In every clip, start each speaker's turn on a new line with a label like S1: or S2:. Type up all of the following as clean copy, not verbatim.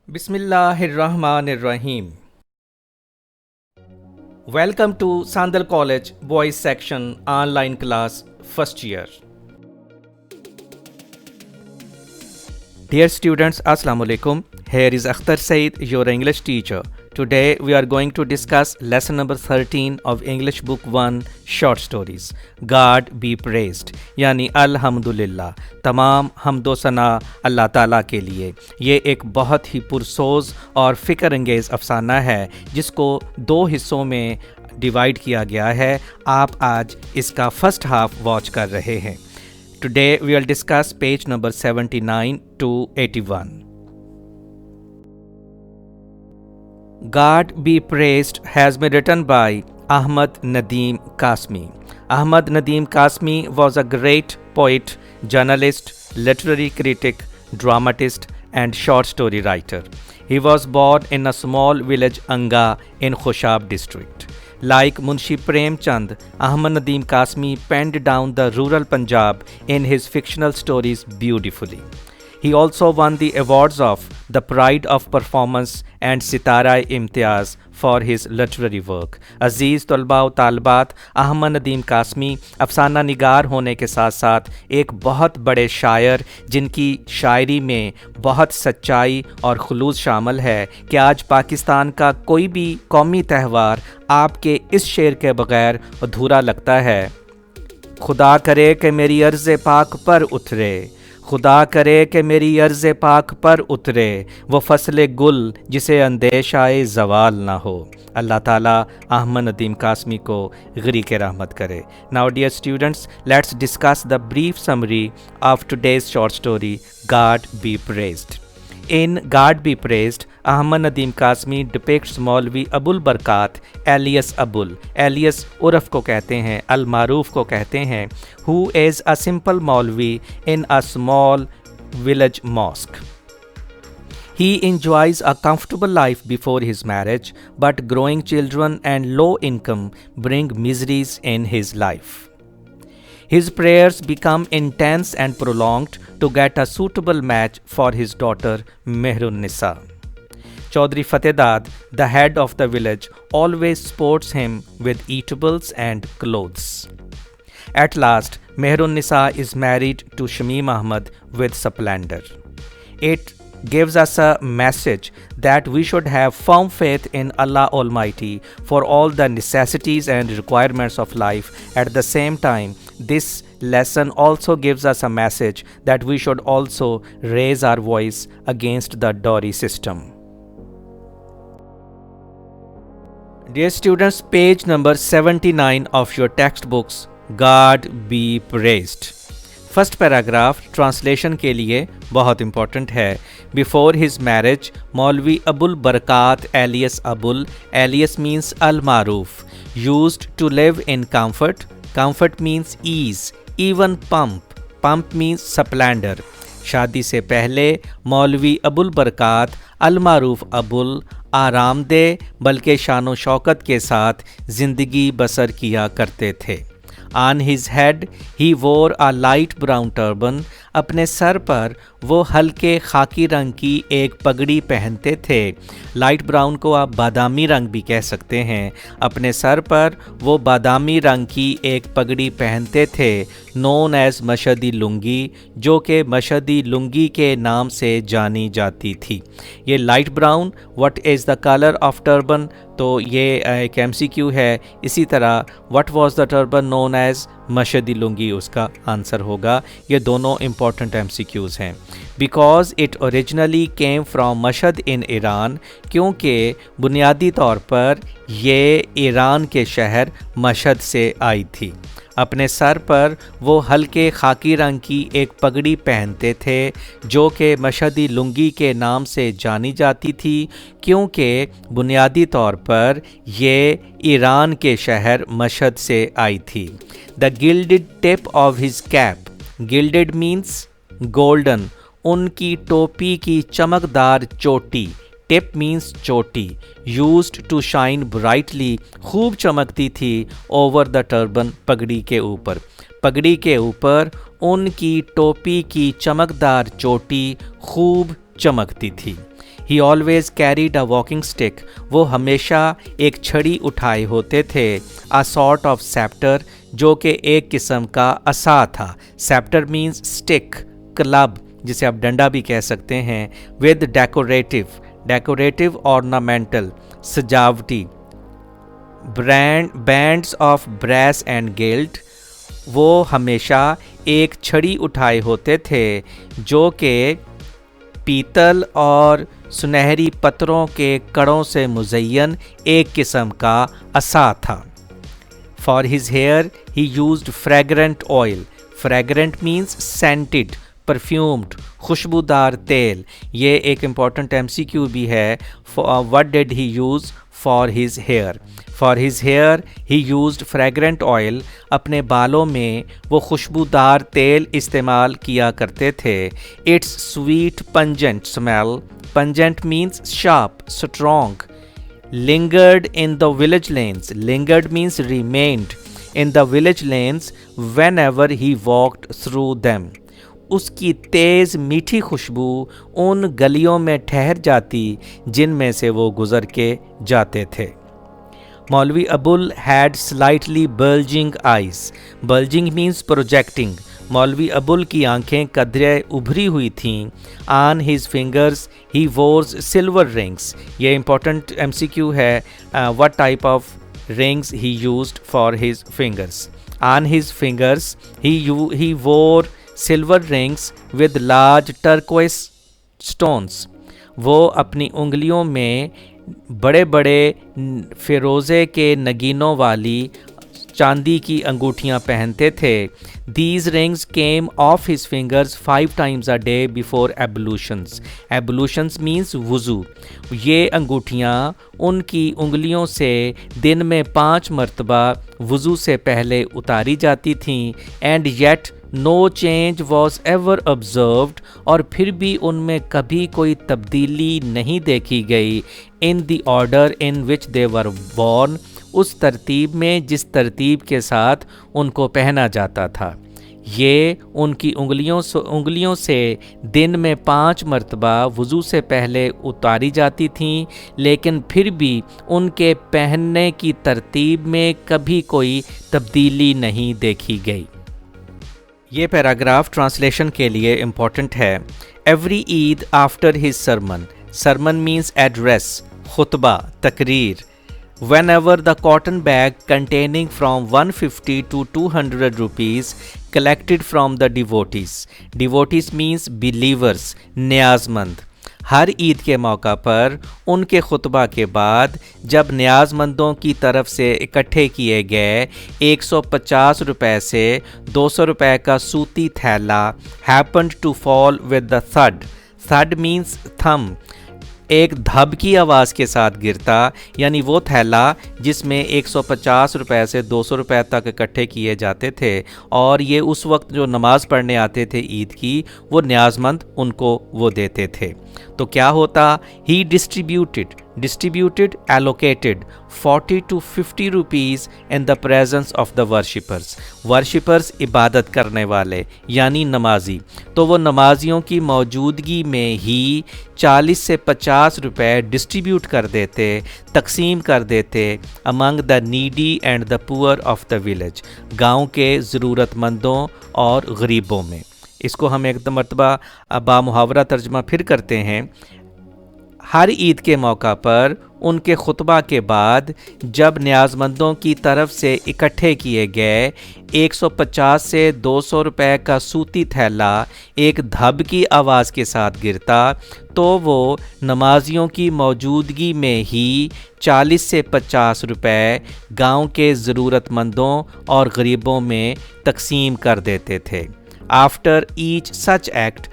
S1: Bismillahirrahmanirrahim. Welcome to Sandal College Boys Section online class first year. Dear students, Assalamu alaikum. Here is Akhtar Saeed, your English teacher. Today we are going to discuss lesson number 13 of English book 1 short stories. God be praised یعنی الحمدللہ، تمام حمد و ثنا اللہ تعالیٰ کے لیے۔ یہ ایک بہت ہی پرسوز اور فکر انگیز افسانہ ہے جس کو 2 حصوں میں ڈیوائیڈ کیا گیا ہے۔ آپ آج اس کا فرسٹ ہاف واچ کر رہے ہیں۔ Today we will discuss page number 79 to 81. God be praised has been written by Ahmad Nadeem Kasmi. Ahmad Nadeem Kasmi was a great poet, journalist, literary critic, dramatist, and short story writer. He was born in a small village Anga in Khushab district. Like Munshi Premchand, Ahmad Nadeem Kasmi penned down the rural Punjab in his fictional stories beautifully. He also won the awards of the Pride of Performance and Sitara-e-Imtiaz for his literary work. عزیز طلباء و طالبات، احمد ندیم قاسمی افسانہ نگار ہونے کے ساتھ ساتھ ایک بہت بڑے شاعر جن کی شاعری میں بہت سچائی اور خلوص شامل ہے کہ آج پاکستان کا کوئی بھی قومی تہوار آپ کے اس شعر کے بغیر ادھورا لگتا ہے۔ خدا کرے کہ میری عرض پاک پر اترے، خدا کرے کہ میری عرض پاک پر اترے، وہ فصل گل جسے اندیشہ زوال نہ ہو۔ اللہ تعالیٰ احمد ندیم قاسمی کو غریق رحمت کرے۔ Now dear students, let's discuss the brief summary of today's short story, God be praised. In God be praised, Ahmad Nadeem Kasmi depicts Maulvi Abul Barakat alias Abul, alias عرف کو کہتے ہیں، المعروف کو کہتے ہیں، who is a simple Maulvi in a small village mosque. He enjoys a comfortable life before his marriage, but growing children and low income bring miseries in his life. His prayers become intense and prolonged to get a suitable match for his daughter Mehrun Nisa. Chaudhry Fatedad, the head of the village, always sports him with eatables and clothes. At last, Mehrun Nisa is married to Shamim Ahmad with splendor. It gives us a message that we should have firm faith in Allah Almighty for all the necessities and requirements of life. At the same time, this lesson also gives us a message that we should also raise our voice against the dowry system. Dear students, page number 79 of your textbooks, God be praised. First paragraph translation کے لیے بہت important ہے۔ Before his marriage, Maulvi Abu al-Barakat alias ابول، alias means المعروف، used to live in comfort, comfort means ease, even pomp, pomp means splendour. شادی سے پہلے مولوی ابو البرکات المعروف ابول آرام دہ بلکہ شان و شوکت کے ساتھ زندگی بسر کیا کرتے تھے۔ On his head he wore a light brown turban. اپنے سر پر وہ ہلکے خاکی رنگ کی ایک پگڑی پہنتے تھے۔ لائٹ براؤن کو آپ بادامی رنگ بھی کہہ سکتے ہیں۔ اپنے سر پر وہ بادامی رنگ کی ایک پگڑی پہنتے تھے، known as مشہدی لنگی، جو کہ مشہدی لنگی کے نام سے جانی جاتی تھی۔ یہ light brown, what is the color of turban؟ تو یہ ایک ایم سی کیو ہے۔ اسی طرح what was the turban known as؟ مشہدی لنگی اس کا آنسر ہوگا۔ یہ دونوں امپورٹنٹ ایم سی کیوز ہیں۔ Because it originally came from Mashhad in Iran, کیونکہ بنیادی طور پر یہ ایران کے شہر مشہد سے آئی تھی۔ اپنے سر پر وہ ہلکے خاکی رنگ کی ایک پگڑی پہنتے تھے جو کہ مشہدی لنگی کے نام سے جانی جاتی تھی، کیونکہ بنیادی طور پر یہ ایران کے شہر مشہد سے آئی تھی۔ The gilded tip of his cap، gilded means golden، ان کی ٹوپی کی چمکدار چوٹی، ٹپ مینس چوٹی، یوزڈ ٹو شائن برائٹلی، خوب چمکتی تھی، اوور دا ٹربن، پگڑی کے اوپر، پگڑی کے اوپر ان کی ٹوپی کی چمکدار چوٹی خوب چمکتی تھی۔ He always carried a walking stick. وہ ہمیشہ ایک چھڑی اٹھائے ہوتے تھے. A sort of scepter, جو کہ ایک قسم کا عصا تھا. Scepter means stick, club, جسے آپ ڈنڈا بھی کہہ سکتے ہیں. With decorative ornamental, سجاوٹی. Bands of brass and gilt, وہ ہمیشہ ایک چھڑی اٹھائے ہوتے تھے جو کہ پیتل اور سنہری پتھروں کے کڑوں سے مزین ایک قسم کا عصا تھا. For his hair he used fragrant oil. Fragrant means scented, perfumed, خوشبودار تیل. یہ ایک امپورٹنٹ MCQ بھی ہے. What did he use for his hair? For his hair he used fragrant oil. اپنے بالوں میں وہ خوشبودار تیل استعمال کیا کرتے تھے. Its sweet pungent smell. Pungent means sharp, strong. Lingered in the village lanes. Lingered means remained in the village lanes whenever he walked through them. اس کی تیز میٹھی خوشبو ان گلیوں میں ٹھہر جاتی جن میں سے وہ گزر کے جاتے تھے. مولوی ابول had slightly bulging eyes. Bulging means projecting. مولوی ابول کی آنکھیں قدرے ابھری ہوئی تھیں. On his fingers he wore silver rings. یہ امپورٹنٹ MCQ ہے. What type of rings he used for his fingers? On his fingers he wore silver rings with large turquoise stones. وہ اپنی انگلیوں میں بڑے بڑے فیروزے کے نگینوں والی چاندی کی انگوٹھیاں پہنتے تھے. These rings came off his fingers 5 times a day before ablutions. Ablutions means وضو. یہ انگوٹھیاں ان کی انگلیوں سے دن میں 5 مرتبہ وضو سے پہلے اتاری جاتی تھیں. And yet no change was ever observed. اور پھر بھی ان میں کبھی کوئی تبدیلی نہیں دیکھی گئی. In the order in which they were worn. اس ترتیب میں جس ترتیب کے ساتھ ان کو پہنا جاتا تھا. یہ ان کی انگلیوں سے دن میں 5 مرتبہ وضو سے پہلے اتاری جاتی تھیں لیکن پھر بھی ان کے پہننے کی ترتیب میں کبھی کوئی تبدیلی نہیں دیکھی گئی. یہ پیراگراف ٹرانسلیشن کے لیے امپورٹنٹ ہے. ایوری عید after his sermon. Sermon means address, خطبہ, تقریر. Whenever the cotton bag containing from 150 to 200 rupees collected from the devotees. Devotees means believers, نیاز مند. ہر عید کے موقع پر ان کے خطبہ کے بعد جب نیاز مندوں کی طرف سے اکٹھے کیے گئے 150 روپے سے 200 روپے کا سوتی تھیلا happened to fall with the thud. Thud means thumb. ایک دھب کی آواز کے ساتھ گرتا, یعنی وہ تھیلا جس میں 150 روپے سے 200 روپے تک اکٹھے کیے جاتے تھے اور یہ اس وقت جو نماز پڑھنے آتے تھے عید کی وہ نیاز مند ان کو وہ دیتے تھے. تو کیا ہوتا؟ He distributed allocated 40 to 50 rupees in the presence of the worshippers. worshippers عبادت کرنے والے یعنی نمازی. تو وہ نمازیوں کی موجودگی میں ہی 40 سے 50 روپے ڈسٹریبیوٹ کر دیتے, تقسیم کر دیتے among the needy and the poor of the village. گاؤں کے ضرورت مندوں اور غریبوں میں. اس کو ہم ایک مرتبہ با محاورہ ترجمہ پھر کرتے ہیں. ہر عید کے موقع پر ان کے خطبہ کے بعد جب نیاز مندوں کی طرف سے اکٹھے کیے گئے 150 سے 200 روپے کا سوتی تھیلا ایک دھب کی آواز کے ساتھ گرتا تو وہ نمازیوں کی موجودگی میں ہی 40 سے 50 روپے گاؤں کے ضرورت مندوں اور غریبوں میں تقسیم کر دیتے تھے. آفٹر ایچ سچ ایکٹ,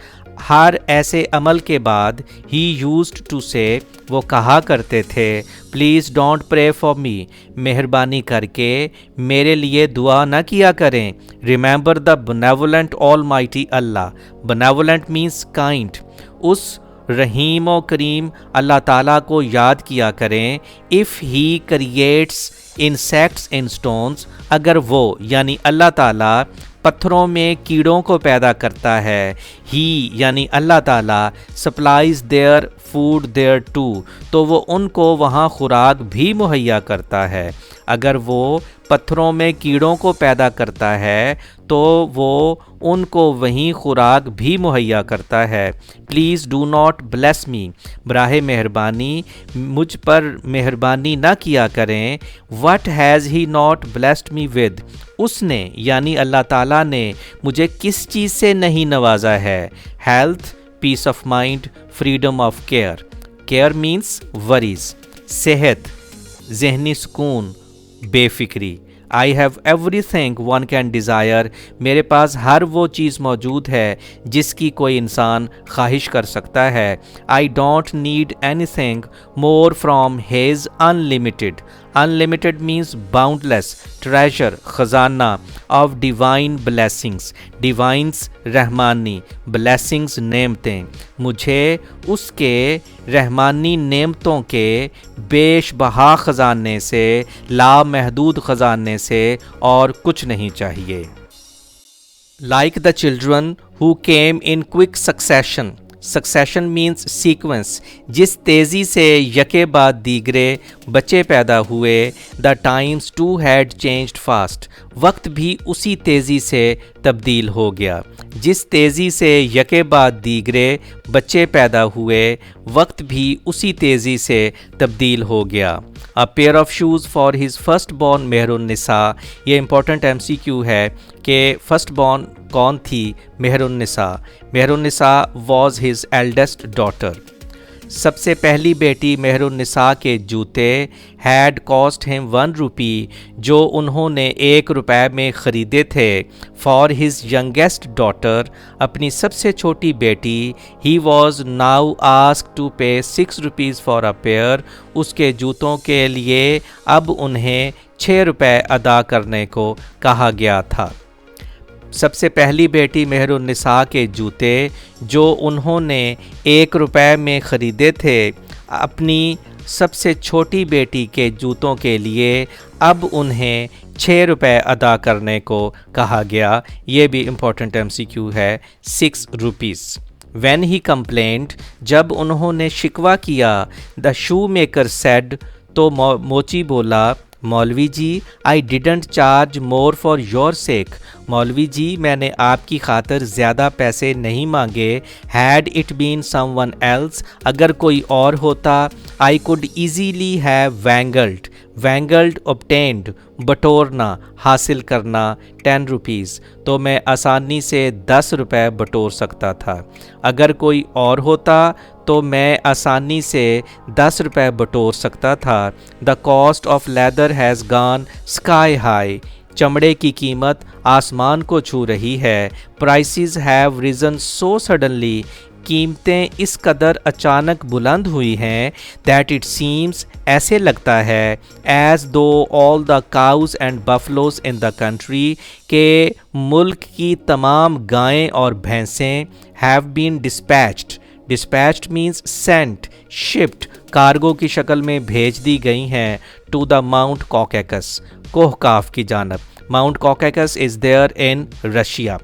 S1: ہر ایسے عمل کے بعد ہی یوزڈ ٹو سے, وہ کہا کرتے تھے please don't pray for me, مہربانی کر کے میرے لیے دعا نہ کیا کریں. ریممبر دا بنیولنٹ آل مائٹی اللہ. بنیولنٹ مینس کائنڈ. اس رحیم و کریم اللہ تعالیٰ کو یاد کیا کریں. If he creates insects in stones, اگر وہ یعنی اللہ تعالیٰ پتھروں میں کیڑوں کو پیدا کرتا ہے. ہی یعنی اللہ تعالیٰ supplies their food there too, تو وہ ان کو وہاں خوراک بھی مہیا کرتا ہے. اگر وہ پتھروں میں کیڑوں کو پیدا کرتا ہے تو وہ ان کو وہیں خوراک بھی مہیا کرتا ہے. Please do not bless me, براہ مہربانی مجھ پر مہربانی نہ کیا کریں. What has he not blessed me with, اس نے یعنی اللہ تعالیٰ نے مجھے کس چیز سے نہیں نوازا ہے. Health, peace of mind, freedom of care. Care means worries, صحت، ذہنی سکون، بے فکری. I have everything one can desire, میرے پاس ہر وہ چیز موجود ہے جس کی کوئی انسان خواہش کر سکتا ہے. I don't need anything more from his unlimited. Unlimited means boundless treasure, خزانہ آف ڈیوائن بلیسنگس. ڈیوائنس رحمانی، بلیسنگس نعمتیں. مجھے اس کے رحمانی نعمتوں کے بیش بہا خزانے سے، لامحدود خزانے سے اور کچھ نہیں چاہیے. Like the children who came in quick succession. Succession means sequence. جس تیزی سے یکے بعد دیگرے بچے پیدا ہوئے. The times too had changed fast. وقت بھی اسی تیزی سے تبدیل ہو گیا. جس تیزی سے یکے بعد دیگرے بچے پیدا ہوئے، وقت بھی اسی تیزی سے تبدیل ہو گیا. A pair of shoes for his first born مہر النساء. یہ امپورٹنٹ MCQ ہے کہ فرسٹ بورن کون تھی؟ مہر النساء. مہر النساء واز ہز ایلڈسٹ ڈاٹر. سب سے پہلی بیٹی مہر النساء کے جوتے ہیڈ کاسٹ ہم 1 روپی، جو انہوں نے 1 روپے میں خریدے تھے. فار ہز ینگیسٹ ڈاٹر، اپنی سب سے چھوٹی بیٹی، he was now asked to pay 6 rupees for a pair. اس کے جوتوں کے لیے اب انہیں 6 روپے ادا کرنے کو کہا گیا تھا. سب سے پہلی بیٹی مہر النساء کے جوتے جو انہوں نے 1 روپے میں خریدے تھے، اپنی سب سے چھوٹی بیٹی کے جوتوں کے لیے اب انہیں 6 روپے ادا کرنے کو کہا گیا. یہ بھی امپورٹنٹ MCQ ہے. 6 روپیز. وین ہی کمپلینڈ، جب انہوں نے شکوہ کیا. دا شو میکر سیڈ، تو موچی بولا، Maulvi ji I didn't charge more for your sake. Maulvi ji میں نے آپ کی خاطر زیادہ پیسے نہیں مانگے. Had it been someone else, اگر کوئی اور ہوتا. I could easily have wangled. Wangled obtained، بٹورنا، حاصل کرنا. 10 روپیز، تو میں آسانی سے 10 روپے بٹور سکتا تھا. اگر کوئی اور ہوتا تو میں آسانی سے 10 روپے بٹور سکتا تھا. The cost of leather has گان اسکائی ہائی. چمڑے کی قیمت آسمان کو چھو رہی ہے. Prices have reason so suddenly, قیمتیں اس قدر اچانک بلند ہوئی ہیں. دیٹ اٹ سیمز، ایسے لگتا ہے. As though all the cows and buffaloes in the country, کہ ملک کی تمام گائیں اور بھینسیں have been dispatched. Dispatched means sent, shipped, cargo کی شکل میں بھیج دی گئی ہیں. ٹو دا ماؤنٹ کوکیکس، کوہ کاف کی جانب. Mount Caucasus is there in Russia.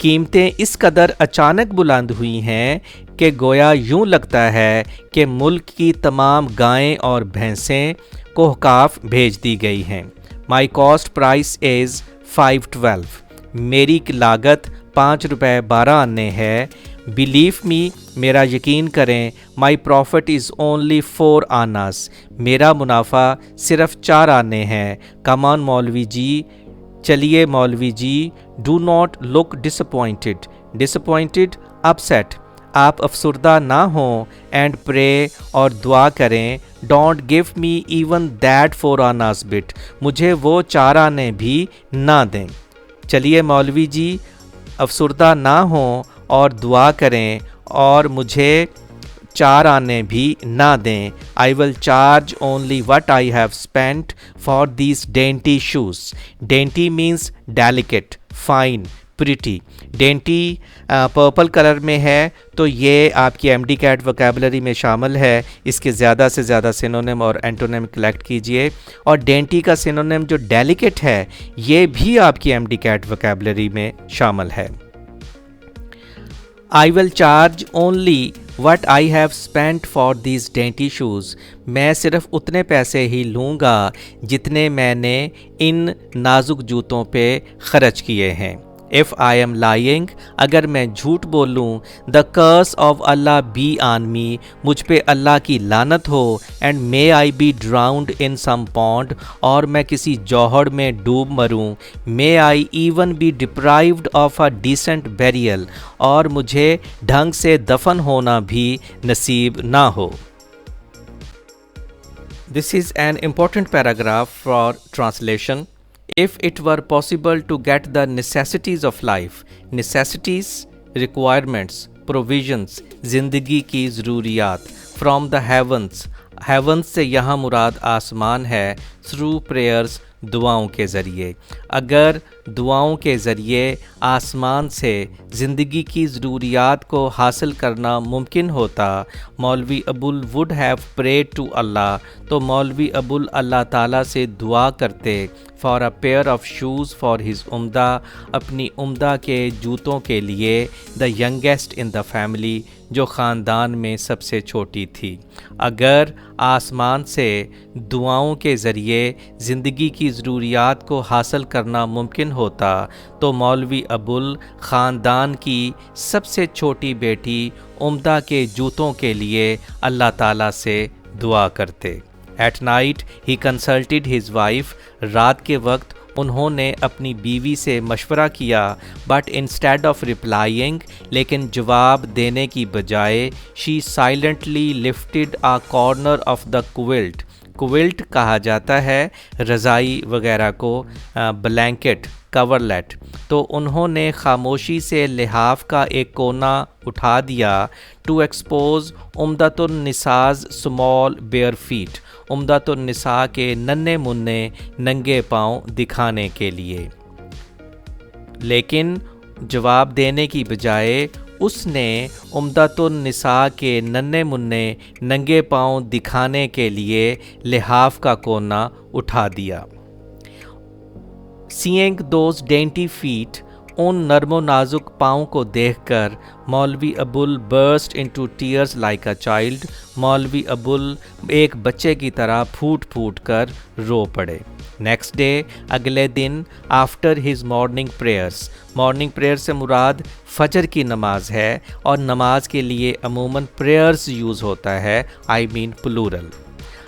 S1: قیمتیں اس قدر اچانک بلند ہوئی ہیں کہ گویا یوں لگتا ہے کہ ملک کی تمام گائیں اور بھینسیں کوہ کاف بھیج دی گئی ہیں. مائی کاسٹ پرائس از 5.12. میری لاگت 5 روپے 12 آنے ہے. بلیف می، میرا یقین کریں. مائی پروفٹ از اونلی 4 آناز. میرا منافع صرف 4 آنے ہیں. کم آن مولوی جی، چلیے Maulvi ji. Do not look disappointed. Disappointed, upset. آپ افسردہ نہ ہوں. اینڈ پرے، اور دعا کریں. Don't give me even that 4 annas but. مجھے وہ 4 آنے بھی نہ دیں. چلیے مولوی جی، افسردہ نہ ہوں اور دعا کریں اور مجھے 4 آنے بھی نہ دیں. I will charge only what I have spent for these dainty shoes. Dainty means delicate, fine, pretty. Dainty purple colour میں ہے تو یہ آپ کی ایم ڈی کیٹ وکیبلری میں شامل ہے. اس کے زیادہ سے زیادہ سینونیم اور اینٹونیم کلیکٹ کیجئے. اور ڈینٹی کا سینونیم جو ڈیلیکیٹ ہے یہ بھی آپ کی ایم ڈی کیٹ وکیبلری میں شامل ہے. I will charge only what I have spent for these dainty shoes. میں صرف اتنے پیسے ہی لوں گا جتنے میں نے ان نازک جوتوں پہ خرچ کیے ہیں. If I am lying, اگر میں جھوٹ بولوں, the curse of Allah be on me, مجھ پہ اللہ کی لعنت ہو, and may I be drowned in some pond, اور میں کسی جوہر میں ڈوب مروں, may I even be deprived of a decent burial, اور مجھے ڈھنگ سے دفن ہونا بھی نصیب نہ ہو. This is an important paragraph for translation. If it were possible to get the necessities of life, necessities, requirements, provisions, زندگی کی ضروریات, from the heavens, heavens سے یہاں مراد آسمان ہے, through prayers, دعاؤں کے ذریعے. اگر دعاؤں کے ذریعے آسمان سے زندگی کی ضروریات کو حاصل کرنا ممکن ہوتا, مولوی ابول would have prayed to Allah, تو مولوی ابول اللہ تعالیٰ سے دعا کرتے for a pair of shoes for his عمدہ, اپنی عمدہ کے جوتوں کے لیے, the youngest in the family, جو خاندان میں سب سے چھوٹی تھی. اگر آسمان سے دعاؤں کے ذریعے زندگی کی ضروریات کو حاصل کرنا ممکن ہوتا تو مولوی ابول خاندان کی سب سے چھوٹی بیٹی عمدہ کے جوتوں کے لیے اللہ تعالیٰ سے دعا کرتے. At night he consulted his wife, رات کے وقت انہوں نے اپنی بیوی سے مشورہ کیا, but instead of replying, لیکن جواب دینے کی بجائے, she silently lifted a corner of the quilt. کوئلٹ کہا جاتا ہے رضائی وغیرہ کو, بلینکٹ, کورلیٹ, تو انہوں نے خاموشی سے لحاف کا ایک کونا اٹھا دیا, to expose Umdatun Nisa's small bare feet, Umdatun Nisa کے ننھے منھے ننگے پاؤں دکھانے کے لیے. لیکن جواب دینے کی بجائے اس نے عمدۃ النساء کے ننھے منھے ننگے پاؤں دکھانے کے لیے لحاف کا کونا اٹھا دیا. Seeing those dainty feet, ان نرم و نازک پاؤں کو دیکھ کر مولوی ابول burst into tears like a child, مولوی ابول ایک بچے کی طرح پھوٹ پھوٹ کر رو پڑے. نیکسٹ ڈے, اگلے دن, after his morning prayers, morning prayer سے مراد فجر کی نماز ہے, اور نماز کے لیے عموماً پریئرس یوز ہوتا ہے, آئی مین پلورل.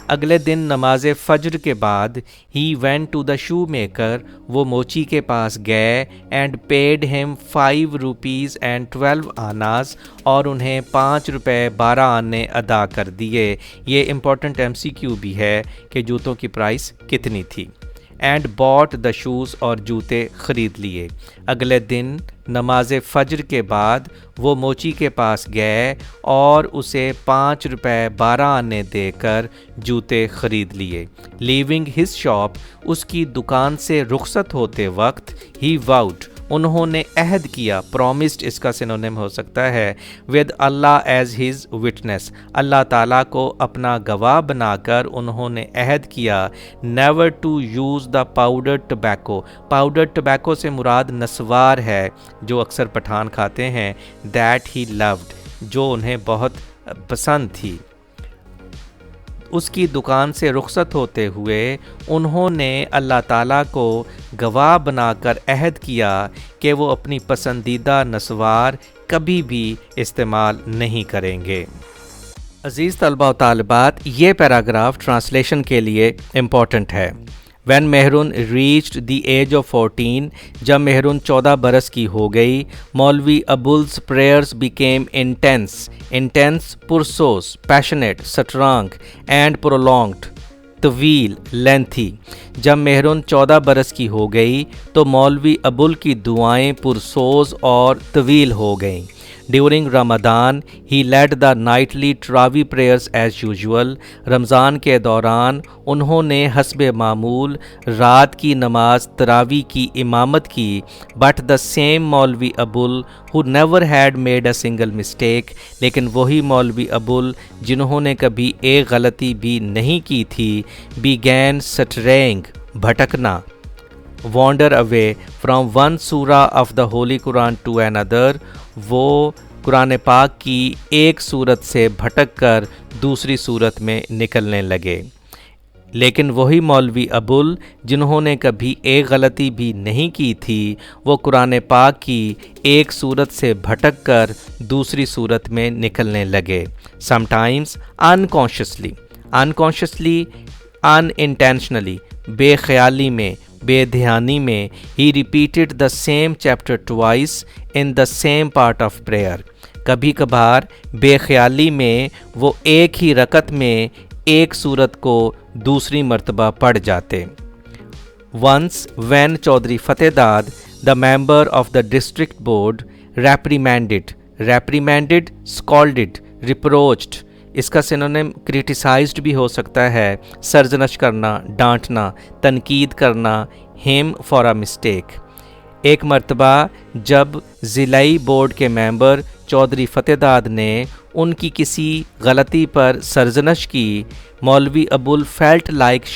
S1: اگلے دن نماز فجر کے بعد ہی went to the shoemaker, وہ موچی کے پاس گئے, اینڈ پیڈ ہم 5 روپیز اینڈ 12 آناز, اور انہیں 5 روپے 12 آنے ادا کر دیے. یہ امپورٹنٹ ایم سی کیو بھی ہے کہ جوتوں کی پرائس کتنی تھی. اینڈ باٹ دا شوز, اور جوتے خرید لیے. اگلے دن نماز فجر کے بعد وہ موچی کے پاس گئے اور اسے 5 روپے 12 آنے دے کر جوتے خرید لیے. لیونگ ہز شاپ, اس کی دکان سے رخصت ہوتے وقت, ہی واؤڈ, انہوں نے عہد کیا, پرومسڈ اس کا سینونیم ہو سکتا ہے, with Allah as his witness, Allah تعالیٰ کو اپنا گواہ بنا کر انہوں نے عہد کیا, never to use the powdered tobacco, powdered tobacco سے مراد نسوار ہے جو اکثر پٹھان کھاتے ہیں, دیٹ ہی لوڈ, جو انہیں بہت پسند تھی. اس کی دکان سے رخصت ہوتے ہوئے انہوں نے اللہ تعالیٰ کو گواہ بنا کر عہد کیا کہ وہ اپنی پسندیدہ نسوار کبھی بھی استعمال نہیں کریں گے. عزیز طلبہ و طالبات, یہ پیراگراف ٹرانسلیشن کے لیے امپورٹنٹ ہے. When مہرون reached the age of 14, جب مہرون 14 برس کی ہو گئی, مولوی ابول's prayers became intense, پرسوس, passionate, strong and prolonged, طویل, lengthy. جب مہرون 14 برس کی ہو گئی تو مولوی ابول کی دعائیں پرسوز اور طویل ہو گئیں. During Ramadan, he led the nightly Tarawih prayers as usual. رمضان کے دوران انہوں نے حسب معمول رات کی نماز تراویح کی امامت کی. But the same مولوی ابول who never had made a single mistake, لیکن وہی مولوی ابول جنہوں نے کبھی ایک غلطی بھی نہیں کی تھی, began straying, بھٹکنا, wander away from one surah of the Holy Quran to another, وہ قرآن پاک کی ایک صورت سے بھٹک کر دوسری صورت میں نکلنے لگے. لیکن وہی مولوی ابول جنہوں نے کبھی ایک غلطی بھی نہیں کی تھی, وہ قرآن پاک کی ایک صورت سے بھٹک کر دوسری صورت میں نکلنے لگے. sometimes unconsciously, unintentionally, بے خیالی میں, بے دھیانی میں, he repeated the same chapter twice in the same part of prayer. کبھی کبھار بے خیالی میں وہ ایک ہی رکعت میں ایک صورت کو دوسری مرتبہ پڑھ جاتے. Once when چودھری فتح داد, the member of the district board, reprimanded, scolded, reproached, اس کا سینونیم کریٹیسائزڈ بھی ہو سکتا ہے, سرزنش کرنا, ڈانٹنا, تنقید کرنا, him for a mistake. ایک مرتبہ جب ضلعی بورڈ کے ممبر چودھری فتح داد نے ان کی کسی غلطی پر سرزنش کی, مولوی ابول felt like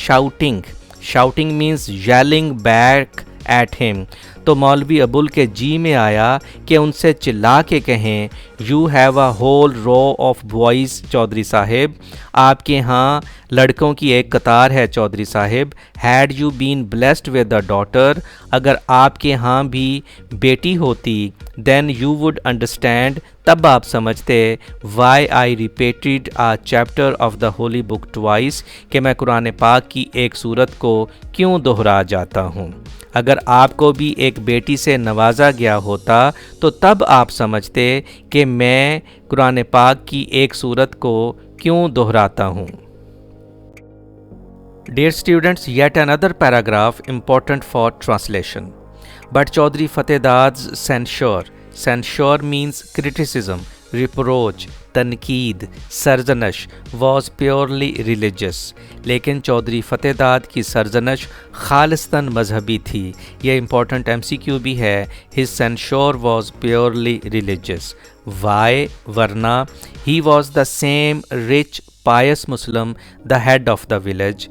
S1: shouting means yelling back at him, تو مولوی ابول کے جی میں آیا کہ ان سے چلا کے کہیں, you have a whole row of boys Chaudhry صاحب, آپ کے ہاں لڑکوں کی ایک قطار ہے چودھری صاحب. had you been blessed with a daughter, اگر آپ کے ہاں بھی بیٹی ہوتی, then you would understand, تب آپ سمجھتے, why I repeated a chapter of the holy book twice, کہ میں قرآن پاک کی ایک صورت کو کیوں دہرا جاتا ہوں. اگر آپ کو بھی ایک بیٹی سے نوازا گیا ہوتا تو تب آپ سمجھتے کہ میں قرآن پاک کی ایک صورت کو کیوں دہراتا ہوں. Dear students, yet another paragraph important for translation. But Chaudhry Fateh Dad's censure means criticism, reproach, تنقید, سرزنش was purely religious. لیکن چودھری فتح داد کی سرزنش خالصتاً مذہبی تھی. یہ امپورٹنٹ MCQ بھی ہے. his censure was purely religious. why, ورنہ, he was the same rich pious Muslim, the head of the village,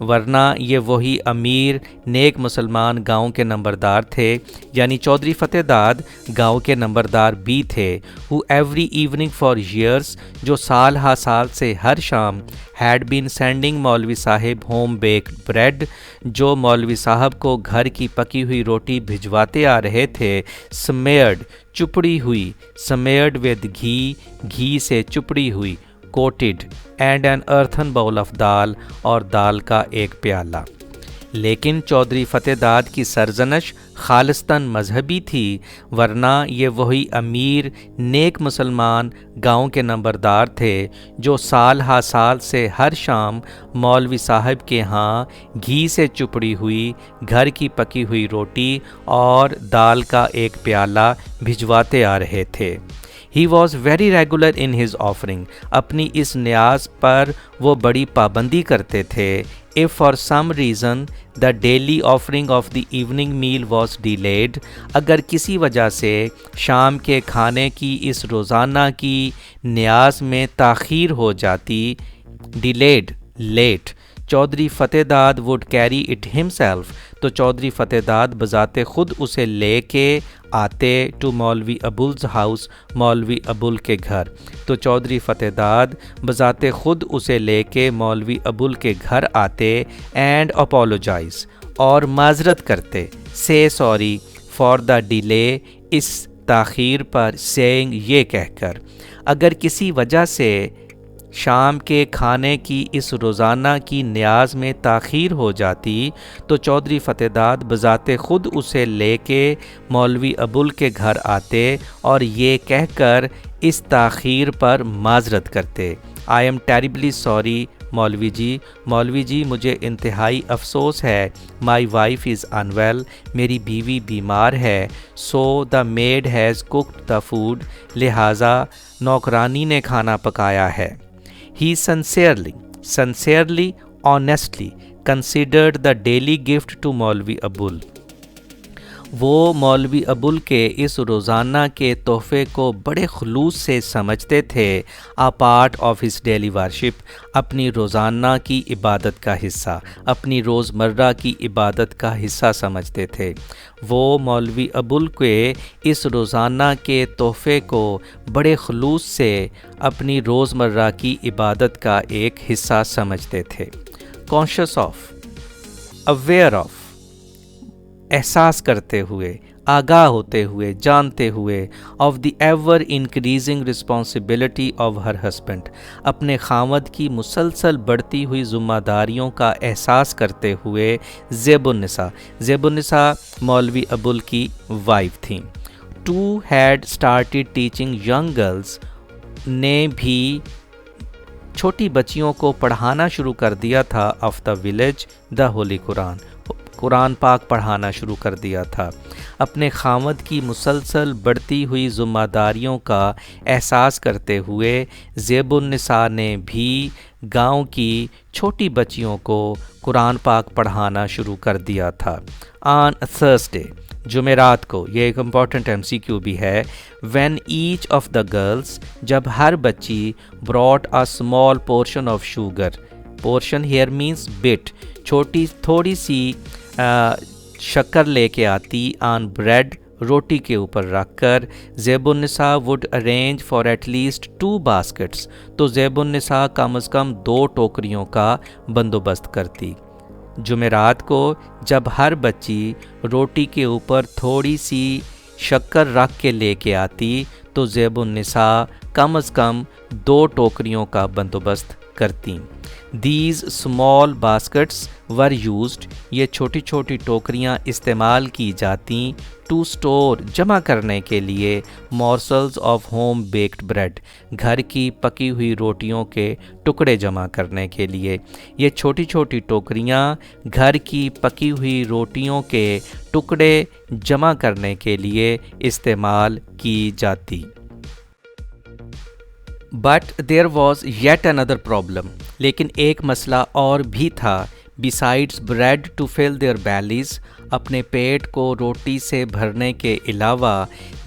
S1: ورنہ یہ وہی امیر نیک مسلمان گاؤں کے نمبردار تھے, یعنی چودھری فتح داد گاؤں کے نمبردار بھی تھے. who every evening for years, جو سال ہا سال سے ہر شام, had been sending مولوی صاحب home baked bread, جو مولوی صاحب کو گھر کی پکی ہوئی روٹی بھجواتے آ رہے تھے. smeared, چپڑی ہوئی, smeared with گھی سے چپڑی ہوئی, coated, and an earthen bowl of دال, اور دال کا ایک پیالہ. لیکن چودھری فتح داد کی سرزنش خالصتاً مذہبی تھی, ورنہ یہ وہی امیر نیک مسلمان گاؤں کے نمبردار تھے جو سال ہا سال سے ہر شام مولوی صاحب کے ہاں گھی سے چپڑی ہوئی گھر کی پکی ہوئی روٹی اور دال کا ایک پیالہ بھجواتے آ رہے تھے. He was very regular in his offering. اپنی اس نیاز پر وہ بڑی پابندی کرتے تھے. If for some reason the daily offering of the evening meal was delayed, اگر کسی وجہ سے شام کے کھانے کی اس روزانہ کی نیاز میں تاخیر ہو جاتی, delayed, late, چودھری فتح داد would carry it himself, تو چودھری فتح داد بذات خود اسے لے کے آتے to مولوی ابول's house, مولوی ابول کے گھر. تو چودھری فتح داد بذات خود اسے لے کے مولوی ابول کے گھر آتے and apologize, اور معذرت کرتے, say sorry for the delay, اس تاخیر پر, saying, یہ کہہ کر. اگر کسی وجہ سے شام کے کھانے کی اس روزانہ کی نیاز میں تاخیر ہو جاتی تو چودھری فتح داد بذات خود اسے لے کے مولوی ابول کے گھر آتے اور یہ کہہ کر اس تاخیر پر معذرت کرتے, I am terribly sorry, مولوی جی مجھے انتہائی افسوس ہے. My wife is unwell. میری بیوی بیمار ہے. So the maid has cooked the food. لہٰذا نوکرانی نے کھانا پکایا ہے. ہی sincerely honestly considered the daily gift to مولوی ابول. وہ مولوی ابول کے اس روزانہ کے تحفے کو بڑے خلوص سے سمجھتے تھے. A part of his daily worship. اپنی روزانہ کی عبادت کا حصہ، اپنی روزمرہ کی عبادت کا حصہ سمجھتے تھے. وہ مولوی ابول کے اس روزانہ کے تحفے کو بڑے خلوص سے اپنی روزمرہ کی عبادت کا ایک حصہ سمجھتے تھے. کانشیس آف، اویئر آف، احساس کرتے ہوئے، آگاہ ہوتے ہوئے، جانتے ہوئے، of the ever increasing responsibility of her husband. اپنے خاوند کی مسلسل بڑھتی ہوئی ذمہ داریوں کا احساس کرتے ہوئے. زیب النساء مولوی ابول کی وائف تھیں. To had started teaching young girls. نے بھی چھوٹی بچیوں کو پڑھانا شروع کر دیا تھا. Of the village the holy قرآن پاک پڑھانا شروع کر دیا تھا. اپنے خاوند کی مسلسل بڑھتی ہوئی ذمہ داریوں کا احساس کرتے ہوئے زیب النساء نے بھی گاؤں کی چھوٹی بچیوں کو قرآن پاک پڑھانا شروع کر دیا تھا. آن تھرسڈے، جمعرات کو، یہ ایک امپورٹنٹ MCQ بھی ہے. When each of the girls, جب ہر بچی brought a small portion of sugar. Portion here means but. تھوڑی سی شکر لے کے آتی. آن بریڈ، روٹی کے اوپر رکھ کر. Zebunnisa would arrange for at least 2 baskets. تو زیب النساء کم از کم 2 ٹوکریوں کا بندوبست کرتی. جمعرات کو جب ہر بچی روٹی کے اوپر تھوڑی سی شکر رکھ کے لے کے آتی تو زیب النساء کم از کم 2 ٹوکریوں کا بندوبست کرتیں. These small baskets were used. یہ چھوٹی چھوٹی ٹوکریاں استعمال کی جاتیں. To store، جمع کرنے کے لیے. Morsels of home baked bread، گھر کی پکی ہوئی روٹیوں کے ٹکڑے جمع کرنے کے لیے. یہ چھوٹی چھوٹی ٹوکریاں گھر کی پکی ہوئی روٹیوں کے ٹکڑے جمع کرنے کے لیے استعمال کی جاتی. But there was yet another problem. لیکن ایک مسئلہ اور بھی تھا. besides bread to fill their bellies، اپنے پیٹ کو روٹی سے بھرنے کے علاوہ.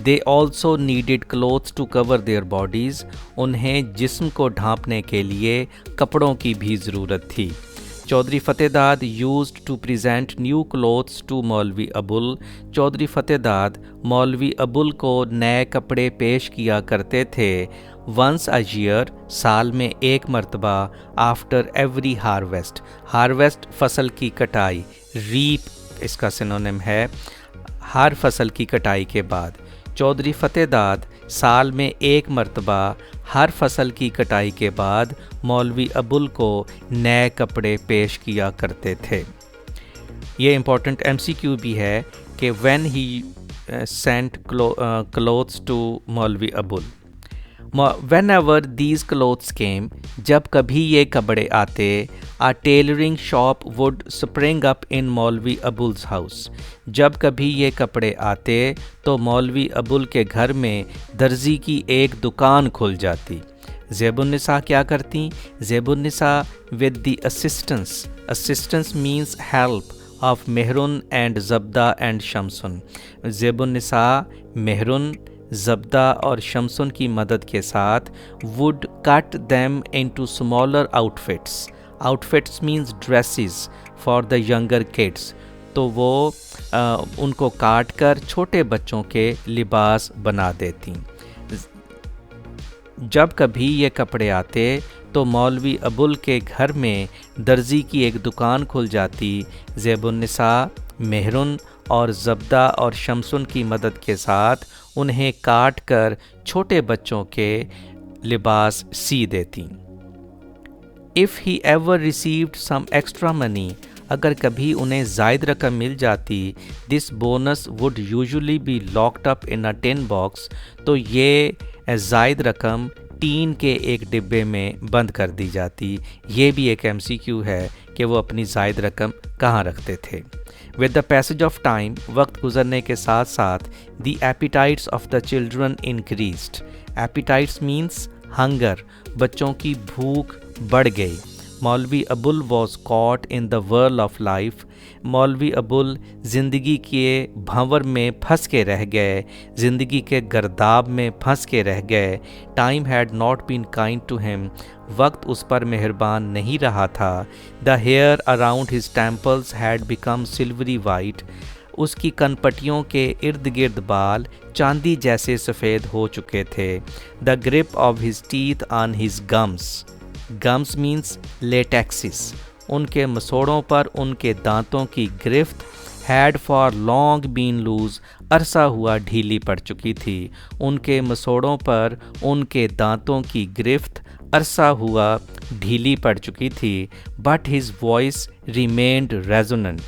S1: they also needed clothes to cover their bodies، انہیں جسم کو ڈھانپنے کے لیے کپڑوں کی بھی ضرورت تھی. چودھری فتح داد used to present new clothes to مولوی ابول. چودھری فتح داد مولوی ابول کو نئے کپڑے پیش کیا کرتے تھے. once a year، سال میں ایک مرتبہ. after every harvest، ہارویسٹ فصل کی کٹائی. ریپ اس کا سینونیم ہے، ہر فصل کی کٹائی کے بعد. چودھری فتح داد سال میں ایک مرتبہ ہر فصل کی کٹائی کے بعد مولوی ابول کو نئے کپڑے پیش کیا کرتے تھے. یہ امپورٹنٹ MCQ بھی ہے کہ when he sent clothes to مولوی ابول. whenever these clothes came، جب کبھی یہ کپڑے آتے. a tailoring shop would spring up in مولوی ابول's house، جب کبھی یہ کپڑے آتے تو مولوی ابول کے گھر میں درزی کی ایک دکان کھل جاتی. زیب النساء کیا کرتی؟ زیب النساء with the assistance means help of مہرن and زبدہ and شمسن. زیب النساء مہرن، زبدہ اور شمسن کی مدد کے ساتھ would cut them into smaller outfits means dresses for the younger kids. تو وہ ان کو کاٹ کر چھوٹے بچوں کے لباس بنا دیتی. جب کبھی یہ کپڑے آتے تو مولوی ابول کے گھر میں درزی کی ایک دکان کھل جاتی. زیب النساء مہرن اور زبدہ اور شمسن کی مدد کے ساتھ انہیں کاٹ کر چھوٹے بچوں کے لباس سی دیتی. If he ever received some extra money، اگر کبھی انہیں زائد رقم مل جاتی. This bonus would usually be locked up in a tin box، تو یہ زائد رقم ٹین کے ایک ڈبے میں بند کر دی جاتی۔ یہ بھی ایک MCQ ہے کہ وہ اپنی زائد رقم کہاں رکھتے تھے۔ With the passage of time, وقت گزرنے کے ساتھ ساتھ the appetites of the children increased. Appetites means hunger, بچوں کی بھوک بڑھ گئی۔ Maulvi Abul was caught in the whirl of life. Maulvi Abul زندگی کے بھنور میں پھنس کے رہ گئے، زندگی کے گرداب میں پھنس کے رہ گئے۔ Time had not been kind to him, وقت اس پر مہربان نہیں رہا تھا۔ The hair around his temples had become silvery white, اس کی کن پٹیوں کے ارد گرد بال چاندی جیسے سفید ہو چکے تھے۔ The grip of his teeth on his gums, gums means latexes, ان کے مسوڑوں پر ان کے دانتوں کی گرفت had for long been loose, عرصہ ہوا ڈھیلی پڑ چکی تھی۔ ان کے مسوڑوں پر ان کے دانتوں کی گرفت عرصہ ہوا ڈھیلی پڑ چکی تھی۔ But his voice remained resonant,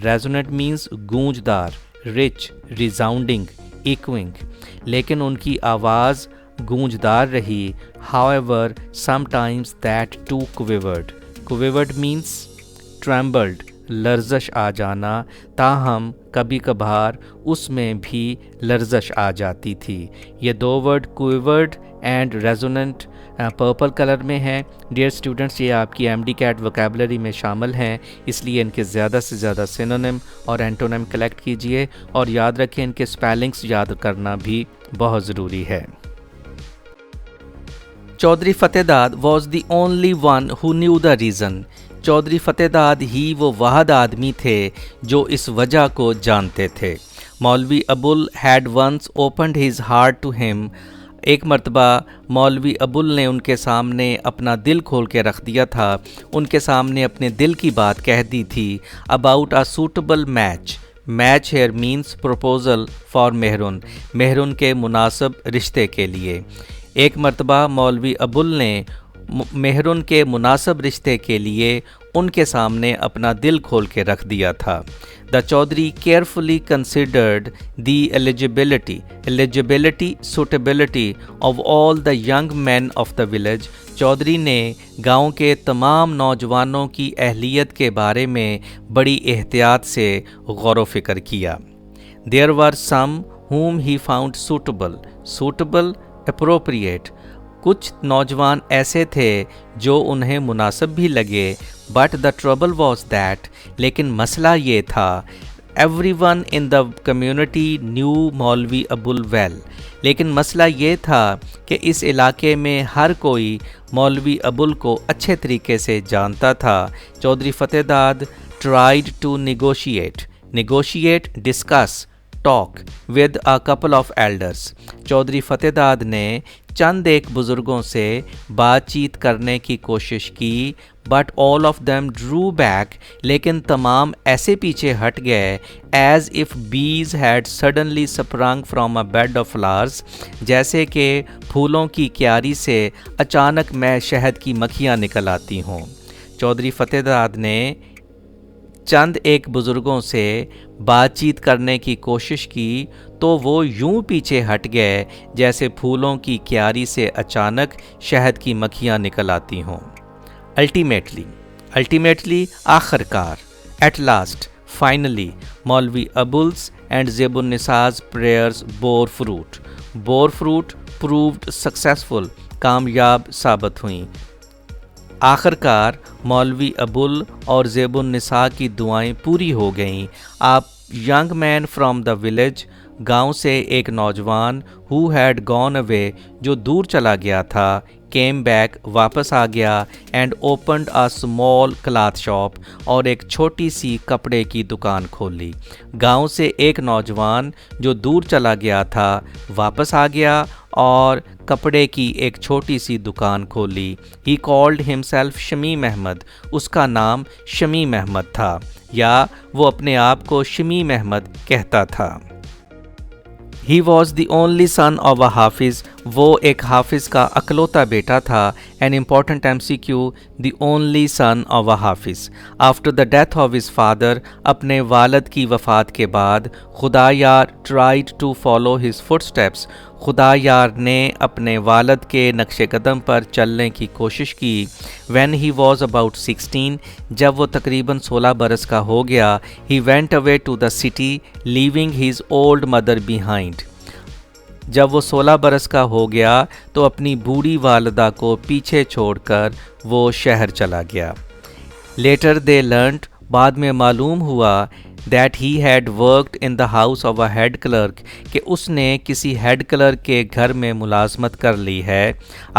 S1: resonant means گونجدار، رچ، ریزاؤنڈنگ، ایکوئنگ، لیکن ان کی آواز گونجدار رہی۔ however sometimes that too quivered، quivered means trembled، لرزش آ جانا، تاہم کبھی کبھار اس میں بھی لرزش آ جاتی تھی۔ یہ دو word quivered and resonant purple colour میں ہیں۔ ڈیئر اسٹوڈنٹس، یہ آپ کی MD CAT وکیبلری میں شامل ہیں، اس لیے ان کے زیادہ سے زیادہ سینونیم اور اینٹونیم کلیکٹ کیجئے، اور یاد رکھیں ان کے سپیلنگس یاد کرنا بھی بہت ضروری ہے۔ چودھری فتح داد was the only one who knew the reason۔ Chaudhry Fateh داد ہی وہ واحد آدمی تھے جو اس وجہ کو جانتے تھے۔ مولوی ابول had once opened his heart to him، ایک مرتبہ مولوی ابول نے ان کے سامنے اپنا دل کھول کے رکھ دیا تھا، ان کے سامنے اپنے دل کی بات کہہ دی تھی۔ about a suitable match، match here means proposal for Mehran, Mehran کے مناسب رشتے کے لیے۔ ایک مرتبہ مولوی ابول نے مہرن کے مناسب رشتے کے لیے ان کے سامنے اپنا دل کھول کے رکھ دیا تھا۔ The Chaudhry carefully considered the eligibility suitability of all the young men of the village, Chaudhry نے گاؤں کے تمام نوجوانوں کی اہلیت کے بارے میں بڑی احتیاط سے غور و فکر کیا۔ دیر were some whom he found suitable appropriate، کچھ نوجوان ایسے تھے جو انہیں مناسب بھی لگے۔ But the trouble was that, لیکن مسئلہ یہ تھا، every one in the community new مولوی ابول ویل، لیکن مسئلہ یہ تھا کہ اس علاقے میں ہر کوئی مولوی ابول کو اچھے طریقے سے جانتا تھا۔ Chaudhry Fateh Dad tried to negotiate discuss talk with a couple of elders، Chaudhry Fateh Dad نے چند ایک بزرگوں سے بات چیت کرنے کی کوشش کی۔ But all of them drew back، لیکن تمام ایسے پیچھے ہٹ گئے، as if bees had suddenly sprung from a bed of flowers، جیسے کہ پھولوں کی کیاری سے اچانک میں شہد کی مکھیاں نکل آتی ہوں۔ چودھری فتح داد نے چند ایک بزرگوں سے بات چیت کرنے کی کوشش کی تو وہ یوں پیچھے ہٹ گئے جیسے پھولوں کی کیاری سے اچانک شہد کی مکھیاں نکل آتی ہوں۔ الٹیمیٹلی آخر کار، ایٹ لاسٹ، فائنلی، مولوی Abul's and Zebun Nisa's prayers bore fruit proved successful, کامیاب ثابت ہوئیں۔ آخر کار مولوی ابول اور زیب النساء کی دعائیں پوری ہو گئیں۔ آپ young man from the village, گاؤں سے ایک نوجوان who had gone away، جو دور چلا گیا تھا، came back، واپس آ گیا، and opened a small cloth shop، اور ایک چھوٹی سی کپڑے کی دکان کھولی۔ گاؤں سے ایک نوجوان جو دور چلا گیا تھا واپس آ گیا اور کپڑے کی ایک چھوٹی سی دکان کھولی۔ He called himself Shamim Ahmad, اس کا نام شمیم احمد تھا، یا وہ اپنے آپ کو شمیم احمد کہتا تھا۔ He was the only son of a حافظ، وہ ایک حافظ کا اکلوتا بیٹا تھا. An important MCQ, the only son of a حافظ. After the death of his father, اپنے والد کی وفات کے بعد خدا یار tried to follow his footsteps. خدا یار نے اپنے والد کے نقش قدم پر چلنے کی کوشش کی. When he was about 16, جب وہ تقریباً 16 برس کا ہو گیا, he went away to the city, leaving his old mother behind. جب وہ 16 برس کا ہو گیا تو اپنی بوڑھی والدہ کو پیچھے چھوڑ کر وہ شہر چلا گیا. Later they learnt, بعد میں معلوم ہوا that he had worked in the house of a head clerk, کہ اس نے کسی ہیڈ کلرک کے گھر میں ملازمت کر لی ہے.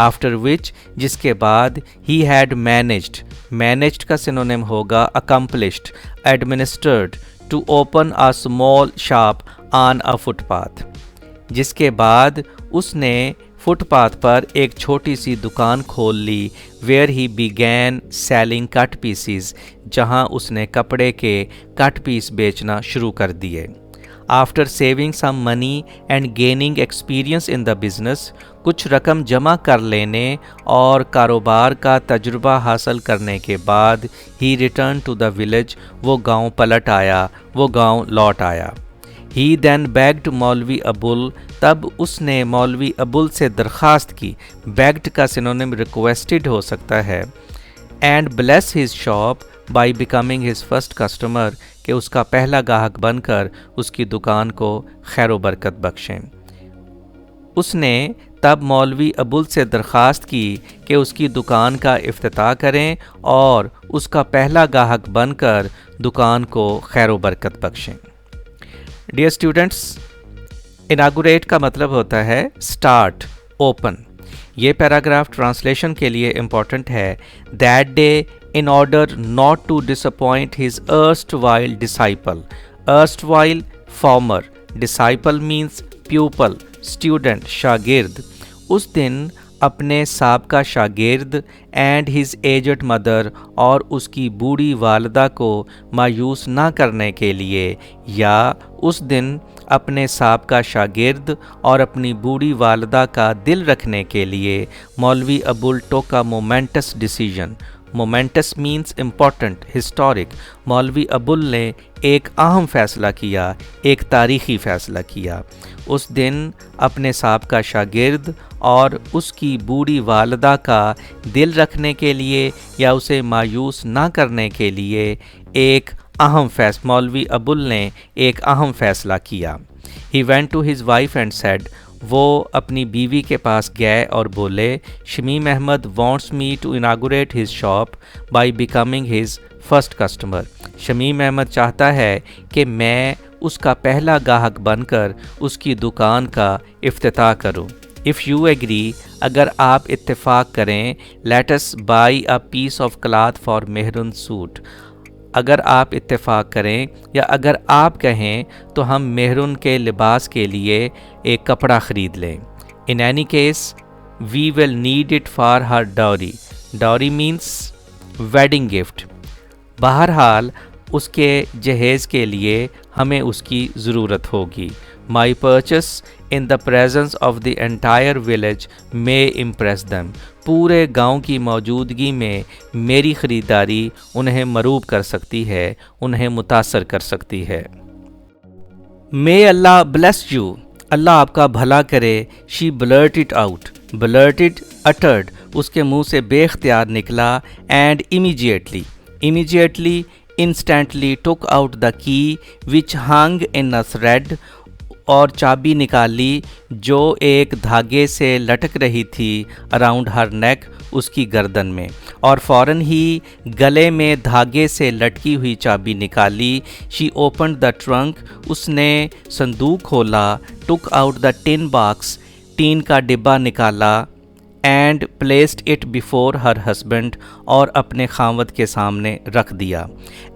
S1: After which, جس کے بعد he had managed کا سنونیم ہوگا accomplished, administered, to open a small shop on a footpath. جس کے بعد اس نے فٹ پاتھ پر ایک چھوٹی سی دکان کھول لی. where he began selling cut pieces, جہاں اس نے کپڑے کے کٹ پیس بیچنا شروع کر دیے. After saving some money and gaining experience in the business, کچھ رقم جمع کر لینے اور کاروبار کا تجربہ حاصل کرنے کے بعد he returned to the village, وہ گاؤں پلٹ آیا, وہ گاؤں لوٹ آیا. He then begged مولوی ابول, تب اس نے مولوی ابول سے درخواست کی. begged کا سنونیم requested ہو سکتا ہے. and bless his shop by becoming his first customer, کہ اس کا پہلا گاہک بن کر اس کی دکان کو خیر و برکت بخشیں. اس نے تب مولوی ابول سے درخواست کی کہ اس کی دکان کا افتتاح کریں اور اس کا پہلا گاہک بن کر دکان کو خیر و برکت بخشیں. ڈیئر اسٹوڈنٹس، اناگوریٹ کا مطلب ہوتا ہے اسٹارٹ، اوپن. یہ پیراگراف ٹرانسلیشن کے لیے امپورٹنٹ ہے. That day in order not to disappoint his erstwhile disciple. erstwhile former, disciple means pupil, student, شاگرد. اس دن اپنے سابقہ شاگرد اینڈ ہز ایجڈ مدر اور اس کی بوڑھی والدہ کو مایوس نہ کرنے کے لیے، یا اس دن اپنے سابقہ شاگرد اور اپنی بوڑھی والدہ کا دل رکھنے کے لیے Maulvi Abul took a momentous decision. Momentous means important, historic. Maulvi Abul نے ایک اہم فیصلہ کیا، ایک تاریخی فیصلہ کیا. اس دن اپنے سابقہ شاگرد اور اس کی بوڑھی والدہ کا دل رکھنے کے لیے یا اسے مایوس نہ کرنے کے لیے ایک اہم مولوی ابول نے ایک اہم فیصلہ کیا. He went to his wife and said, وہ اپنی بیوی کے پاس گئے اور بولے، Shamim Ahmad wants me to inaugurate his shop by becoming his first customer. Shamim Ahmad چاہتا ہے کہ میں اس کا پہلا گاہک بن کر اس کی دکان کا افتتاح کروں. If you agree, اگر آپ اتفاق کریں، let us buy a piece of cloth for Mehrun suit. اگر آپ اتفاق کریں یا اگر آپ کہیں تو ہم مہرون کے لباس کے لیے ایک کپڑا خرید لیں. In any case, we will need it for her dowry. Dowry means wedding gift. بہرحال اس کے جہیز کے لیے ہمیں اس کی ضرورت ہوگی. My purchase in the presence of the entire village may impress them. پورے گاؤں کی موجودگی میں میری خریداری انہیں مروب کر سکتی ہے، انہیں متاثر کر سکتی ہے. May Allah bless you. اللہ آپ کا بھلا کرے. She blurted out. Blurted, uttered. اس کے منہ سے بے اختیار نکلا. And immediately, instantly took out the key which hung in a thread. اور چابی نکالی جو ایک دھاگے سے لٹک رہی تھی اراؤنڈ ہر نیک، اس کی گردن میں، اور فوراً ہی گلے میں دھاگے سے لٹکی ہوئی چابی نکالی. شی اوپنڈ دا ٹرنک. اس نے صندوق کھولا. Took out the tin box. Tin کا ڈبہ نکالا. And placed it before her husband. اور اپنے خاوند کے سامنے رکھ دیا.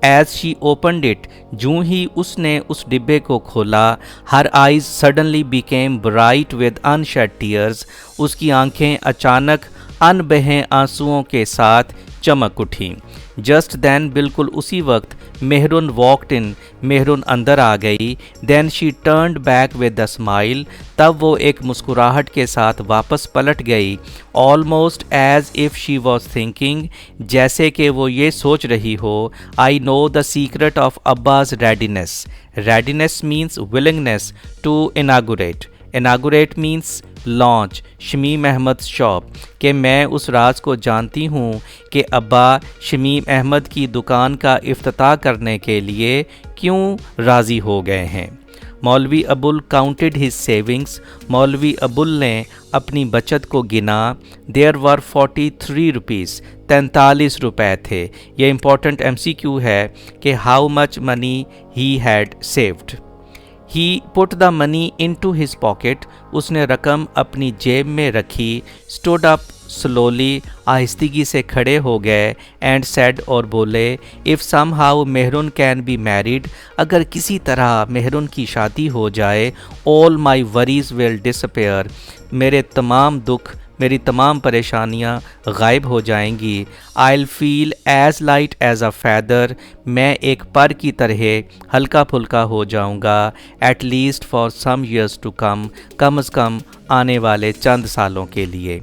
S1: As she opened it. جوں ہی اس نے اس ڈبے کو کھولا. Her eyes suddenly became bright with unshed tears. اس کی آنکھیں اچانک ان بہے آنسوؤں کے ساتھ چمک اٹھیں. جسٹ دین بالکل اسی وقت مہرن واکڈ ان، مہرن اندر آ گئی. Then she turned back with a smile, تب وہ ایک مسکراہٹ کے ساتھ واپس پلٹ گئی. Almost as if she was thinking, جیسے کہ وہ یہ سوچ رہی ہو. I know the secret of Abba's radiance. Radiance means willingness to inaugurate. Inaugurate means launch Shamim Ahmad shop, کہ میں اس راز کو جانتی ہوں کہ ابا شمیم احمد کی دکان کا افتتاح کرنے کے لیے کیوں راضی ہو گئے ہیں. مولوی ابول کاؤنٹڈ ہز سیونگس. مولوی ابول نے اپنی بچت کو گنا. دیر ور 43 روپیز، 43 روپے تھے. یہ امپورٹنٹ MCQ ہے کہ how much money he had saved. He put the money into his pocket. اس نے رقم اپنی جیب میں رکھی. اسٹوڈ اپ سلولی، آہستگی سے کھڑے ہو گئے. اینڈ سیڈ، اور بولے، if somehow Mehran can be married, اگر کسی طرح مہرن کی شادی ہو جائے، آل مائی وریز ول ڈسپیئر، میرے تمام دکھ، میری تمام پریشانیاں غائب ہو جائیں گی. I'll feel as light as a feather، میں ایک پر کی طرح ہلکا پھلکا ہو جاؤں گا. At least for some years to come، کم از کم آنے والے چند سالوں کے لیے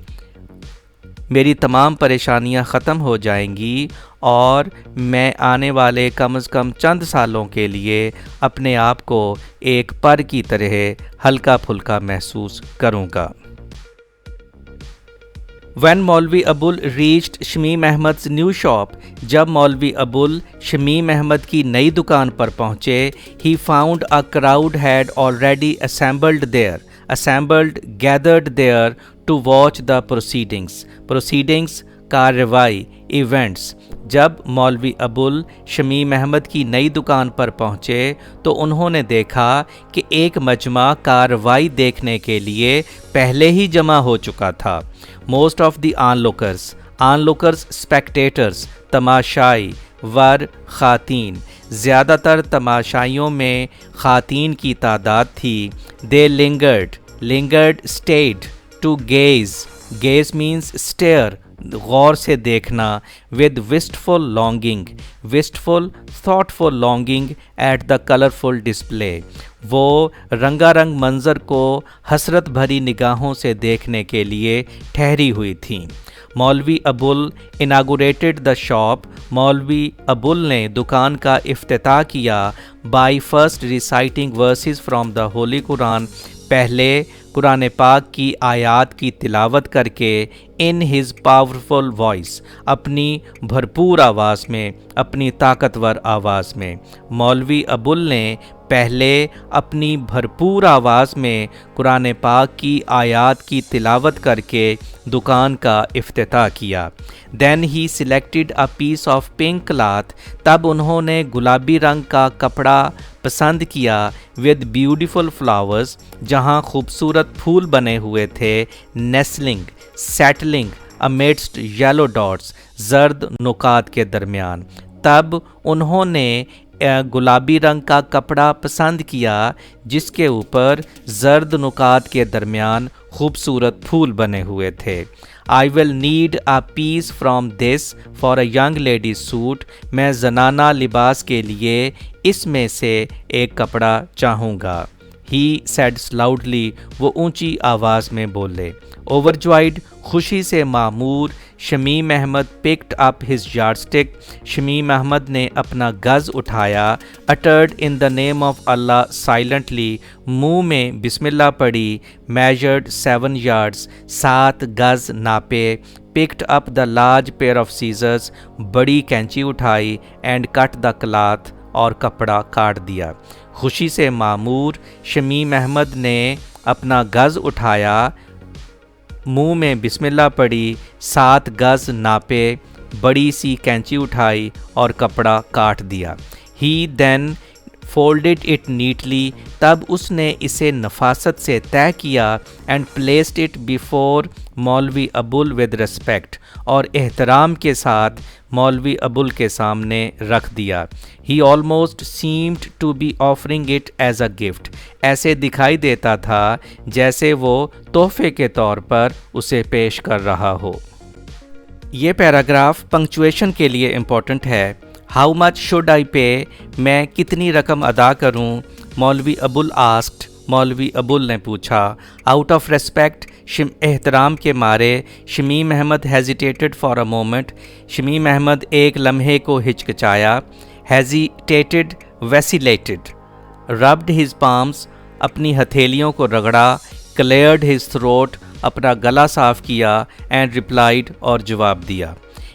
S1: میری تمام پریشانیاں ختم ہو جائیں گی اور میں آنے والے کم از کم چند سالوں کے لیے اپنے آپ کو ایک پر کی طرح ہلکا پھلکا محسوس کروں گا. When مولوی ابول reached شمیم احمد's new shop، جب مولوی ابول شمیم احمد کی نئی دکان پر پہنچے، he found a crowd had already gathered there to watch the proceedings کارروائی ایونٹس. جب مولوی ابول شمیم احمد کی نئی دکان پر پہنچے تو انہوں نے دیکھا کہ ایک مجمع کارروائی دیکھنے کے لیے پہلے ہی جمع ہو چکا تھا. Most of the onlookers spectators, تماشائی، ور خواتین. زیادہ تر تماشائیوں میں خواتین کی تعداد تھی. They lingered instead to gaze means stare, غور سے دیکھنا. With wistful thoughtful longing at the colourful display, وہ رنگا رنگ منظر کو حسرت بھری نگاہوں سے دیکھنے کے لیے ٹھہری ہوئی تھیں. مولوی ابول اناگوریٹڈ دا شاپ، مولوی ابول نے دکان کا افتتاح کیا. By first reciting verses from the holy Quran, پہلے قرآن پاک کی آیات کی تلاوت کر کے. ان ہز پاورفل وائس، اپنی بھرپور آواز میں، اپنی طاقتور آواز میں. مولوی ابول نے پہلے اپنی بھرپور آواز میں قرآن پاک کی آیات کی تلاوت کر کے دکان کا افتتاح کیا. Then he selected a piece of pink cloth, تب انہوں نے گلابی رنگ کا کپڑا پسند کیا. ود بیوٹیفل فلاورز، جہاں خوبصورت پھول بنے ہوئے تھے. سیٹلنگ امیڈسٹ یلو ڈاٹس، زرد نقاط کے درمیان. تب انہوں نے گلابی رنگ کا کپڑا پسند کیا جس کے اوپر زرد نقاط کے درمیان خوبصورت پھول بنے ہوئے تھے. I will need a piece from this for a young lady's suit، میں زنانہ لباس کے لیے اس میں سے ایک کپڑا چاہوں گا. He said loudly، وہ اونچی آواز میں بولے. Overjoyed، خوشی سے معمور. Shamim Ahmad picked up his yardstick، Shamim Ahmad نے اپنا گز اٹھایا. Uttered in the name of Allah silently، منہ میں بسم اللہ پڑھی. Measured 7 yards، 7 گز ناپے. Picked up the large pair of scissors، بڑی کینچی اٹھائی. And cut the cloth، اور کپڑا کاٹ دیا. خوشی سے معمور شمیم احمد نے اپنا گز اٹھایا، منہ میں بسم اللہ پڑھی، 7 گز ناپے، بڑی سی کینچی اٹھائی اور کپڑا کاٹ دیا. He then folded it neatly، تب اس نے اسے نفاست سے طے کیا. And placed it before مولوی ابول with respect، اور احترام کے ساتھ مولوی ابول کے سامنے رکھ دیا. He almost seemed to be offering it as a gift، ایسے دکھائی دیتا تھا جیسے وہ تحفے کے طور پر اسے پیش کر رہا ہو. یہ پیراگراف پنکچویشن کے لیے امپورٹنٹ ہے. ہاؤ مچ شوڈ آئی پے، میں کتنی رقم ادا کروں. مولوی ابول آسکڈ، مولوی ابول نے پوچھا. آؤٹ آف ریسپیکٹ، احترام کے مارے. Shamim Ahmad hesitated for a moment, Shamim Ahmad ایک لمحے کو ہچکچایا. ہیزیٹیٹڈ، ویسیلیٹڈ. ربڈ ہز پامس، اپنی ہتھیلیوں کو رگڑا. کلیئرڈ ہز تھروٹ، اپنا گلا صاف کیا. اینڈ ریپلائڈ، اور جواب دیا.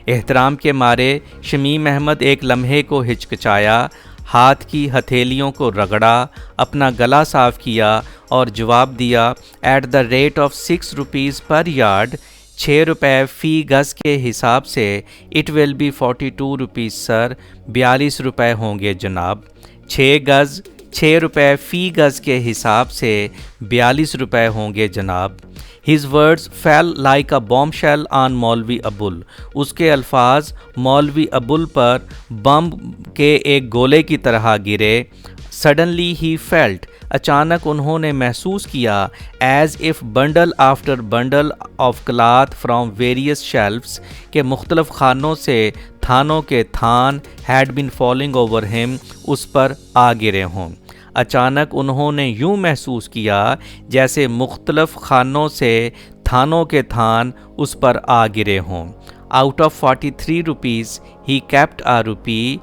S1: احترام کے مارے شمیم احمد ایک لمحے کو ہچکچایا، ہاتھ کی ہتھیلیوں کو رگڑا، اپنا گلا صاف کیا اور جواب دیا. At the rate of 6 rupees per yard, 6 روپے فی گز کے حساب سے. It will be 42 rupees sir, 42 روپے ہوں گے جناب. 6 گز، 6 روپے فی گز کے حساب سے 42 روپے ہوں گے جناب. His words fell like a bombshell on مولوی ابول. اس کے الفاظ مولوی ابول پر بم کے ایک گولے کی طرح گرے. Suddenly he felt، اچانک انہوں نے محسوس کیا. As if bundle after bundle of cloth from various shelves، کہ مختلف خانوں سے تھانوں کے تھان had been falling over him، اس پر آ گرے ہوں. اچانک انہوں نے یوں محسوس کیا جیسے مختلف خانوں سے تھانوں کے تھان اس پر آ گرے ہوں. Out of 43 rupees he kept a rupee,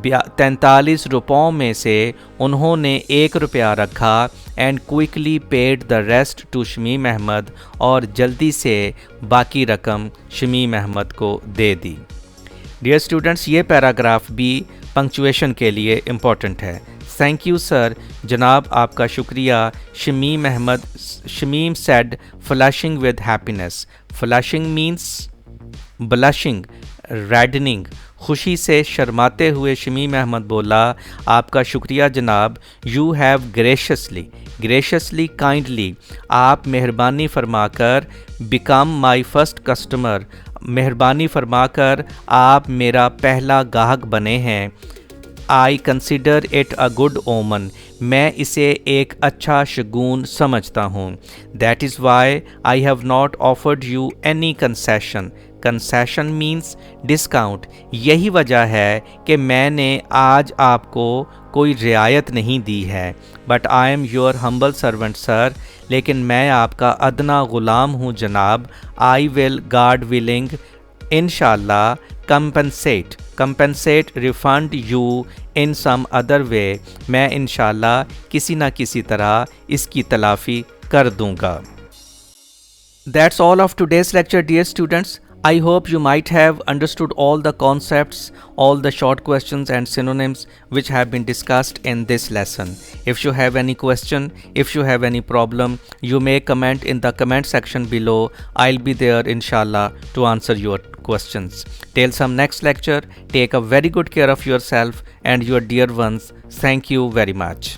S1: 43 روپوں میں سے انہوں نے 1 روپیہ رکھا. And quickly paid the rest to Shamim Ahmad, اور جلدی سے باقی رقم شمیم احمد کو دے دی. ڈیئر اسٹوڈنٹس، یہ پیراگراف بھی پنکچویشن کے لیے امپورٹنٹ ہے. تھینک یو سر، جناب آپ کا شکریہ. Shamim Ahmed, Shamim said flushing with happiness. Flushing means blushing, reddening. خوشی سے شرماتے ہوئے شمیم احمد بولا، آپ کا شکریہ جناب. یو ہیو گریشیسلی، گریشیسلی کائنڈلی، آپ مہربانی فرما کر. بیکم مائی فرسٹ کسٹمر، مہربانی فرما کر آپ میرا پہلا گاہک بنے ہیں. I consider it a good omen، میں اسے ایک اچھا شگون سمجھتا ہوں. That is why I have not offered you any concession. Concession means discount. یہی وجہ ہے کہ میں نے آج آپ کو کوئی رعایت نہیں دی ہے. But I am your humble servant sir، لیکن میں آپ کا ادنا غلام ہوں جناب. I will God willing، انشاءاللہ. compensate refund you in some other way، میں انشاءاللہ کسی نہ کسی طرح اس کی تلافی کر دوں گا. That's all of today's lecture dear students. I hope you might have understood all the concepts, all the short questions and synonyms which have been discussed in this lesson. If you have any question, if you have any problem, you may comment in the comment section below. I'll be there inshallah to answer your questions. Till some next lecture, take a very good care of yourself and your dear ones. Thank you very much.